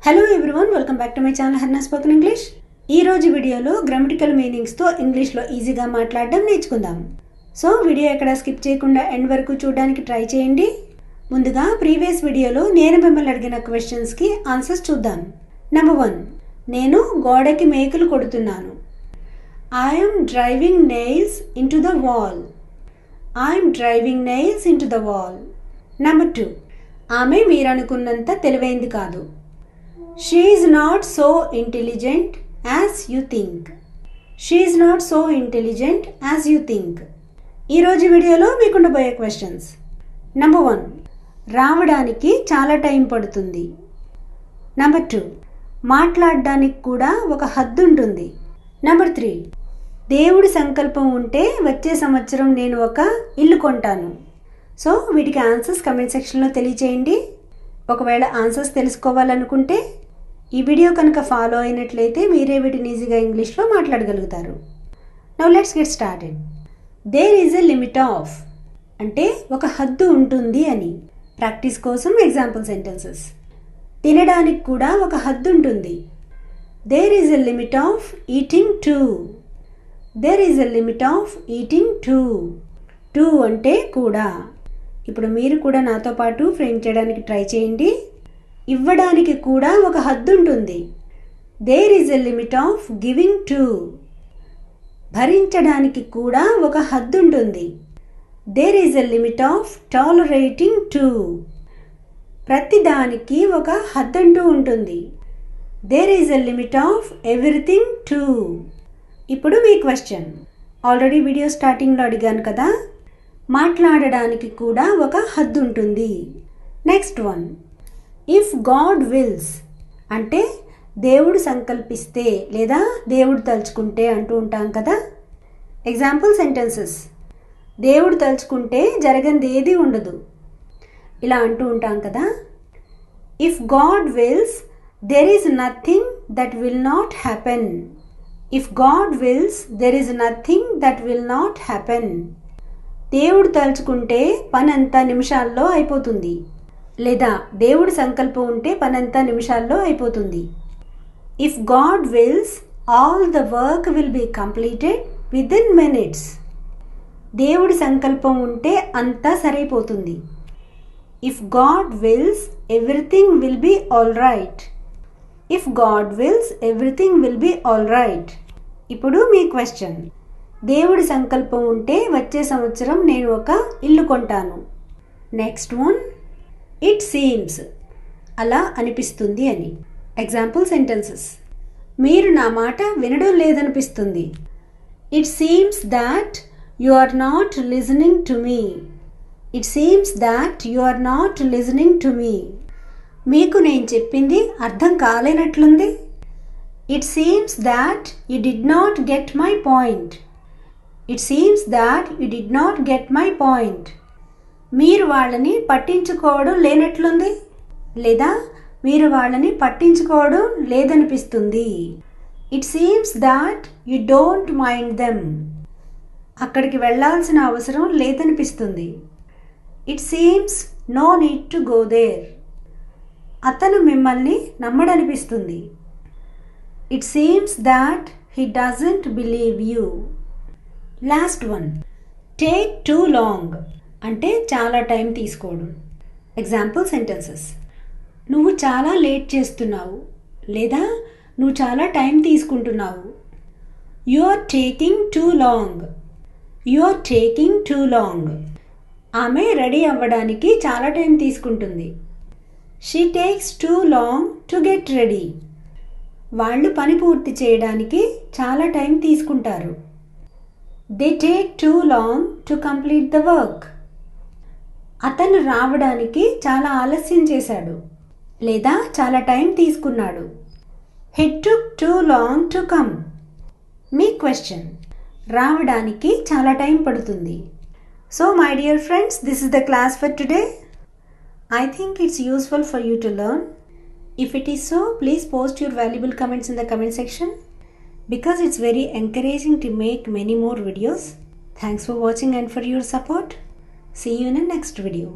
Hello everyone, welcome back to my channel Harna spoken English. ఈ రోజు వీడియోలో గ్రామటికల్ మీనింగ్స్తో ఇంగ్లీష్లో ఈజీగా మాట్లాడడం నేర్చుకుందాం. సో వీడియో ఎక్కడ స్కిప్ చేయకుండా ఎండ్ వరకు చూడడానికి ట్రై చేయండి. ముందుగా ప్రీవియస్ వీడియోలో నేను మిమ్మల్ని అడిగిన క్వశ్చన్స్కి ఆన్సర్స్ చూద్దాం. నెంబర్ 1, నేను గోడకి మేకులు కొడుతున్నాను. I'm driving nails into the wall. I'm driving nails into the wall. Number 2, ఆమె మీరనుకున్నంత తెలివైంది కాదు. She is not so intelligent as you think. She is not so intelligent as you think. ఈరోజు వీడియోలో మీకు ఉండబోయే క్వశ్చన్స్. నెంబర్ 1, రావడానికి చాలా time పడుతుంది. Number 2, మాట్లాడడానికి కూడా ఒక హద్దు ఉంటుంది. నెంబర్ 3, దేవుడి సంకల్పం ఉంటే వచ్చే సంవత్సరం నేను ఒక ఇల్లు కొంటాను. సో వీటికి ఆన్సర్స్ కమెంట్ సెక్షన్లో తెలియచేయండి. ఒకవేళ ఆన్సర్స్ తెలుసుకోవాలనుకుంటే ఈ వీడియో కనుక ఫాలో అయినట్లయితే మీరే వీటిని ఈజీగా ఇంగ్లీష్లో మాట్లాడగలుగుతారు. Now let's get started. There is a limit of అంటే ఒక హద్దు ఉంటుంది అని. ప్రాక్టీస్ కోసం ఎగ్జాంపుల్ సెంటెన్సెస్. తినడానికి కూడా ఒక హద్దు ఉంటుంది. There is a limit of eating too. There is a limit of eating too. Too అంటే కూడా. ఇప్పుడు మీరు కూడా నాతో పాటు ఫ్రేమ్ చేయడానికి ట్రై చేయండి. ఇవ్వడానికి కూడా ఒక హద్దు ఉంటుంది. There is a limit of giving too. భరించడానికి కూడా ఒక హద్దు ఉంటుంది. There is a limit of tolerating too. ప్రతిదానికి ఒక హద్దు అంటూ ఉంటుంది. There is a limit of everything too. ఇప్పుడు మీ క్వశ్చన్. ఆల్రెడీ వీడియో స్టార్టింగ్లో అడిగాను కదా, మాట్లాడడానికి కూడా ఒక హద్దు ఉంటుంది. నెక్స్ట్ 1, ఇఫ్ గాడ్ విల్స్ అంటే దేవుడు సంకల్పిస్తే లేదా దేవుడు తలుచుకుంటే అంటూ ఉంటాం కదా. Example sentences. దేవుడు తలుచుకుంటే జరగనిది ఏది ఉండదు, ఇలా అంటూ ఉంటాం కదా. If God wills there is nothing that will not happen. If God wills there is nothing that will not happen. దేవుడు తలుచుకుంటే పనంతా నిమిషాల్లో అయిపోతుంది, లేదా దేవుడి సంకల్పం ఉంటే పనంతా నిమిషాల్లో అయిపోతుంది. If God wills all the work will be completed within minutes. దేవుడి సంకల్పం ఉంటే అంతా సరైపోతుంది. If God wills everything will be all right. If God wills everything will be all right. ఇప్పుడు మీ క్వశ్చన్. దేవుడి సంకల్పం ఉంటే వచ్చే సంవత్సరం నేను ఒక ఇల్లు కొంటాను. నెక్స్ట్ 1, ఇట్ సీమ్స్ అలా అనిపిస్తుంది అని. Example sentences. మీరు నా మాట వినడం లేదనిపిస్తుంది. It seems that you are not listening to me. It seems that you are not listening to me. మీకు నేను చెప్పింది అర్థం కాలేనట్లుంది. It seems that you did not get my point. It seems that you did not get my point. మీరు వాళ్ళని పట్టించుకోవడం లేనట్లుంది, లేదా మీరు వాళ్ళని పట్టించుకోవడం లేదనిపిస్తుంది. It seems that you don't mind them. అక్కడికి వెళ్ళాల్సిన అవసరం లేదనిపిస్తుంది. It seems no need to go there. అతను మిమ్మల్ని నమ్మడనిపిస్తుంది. It seems that he doesn't believe you. Last 1, take too long అంటే చాలా టైం తీసుకోవడం. Example sentences. నువ్వు చాలా లేట్ చేస్తున్నావు, లేదా నువ్వు చాలా టైం తీసుకుంటున్నావు. You are taking too long. You are taking too long. ఆమె రెడీ అవ్వడానికి చాలా టైం తీసుకుంటుంది. She takes too long to get ready. వాళ్ళు పని పూర్తి చేయడానికి చాలా టైం తీసుకుంటారు. They take too long to complete the work. అతను రావడానికి చాలా ఆలస్యం చేశాడు, లేదా చాలా టైం తీసుకున్నాడు. He took two long to come. Me question. రావడానికి చాలా టైం పడుతుంది. So my dear friends, this is the class for today. I think it's useful for you to learn. If it is so, please post your valuable comments in the comment section, because it's very encouraging to make many more videos. Thanks for watching and for your support. See you in the next video.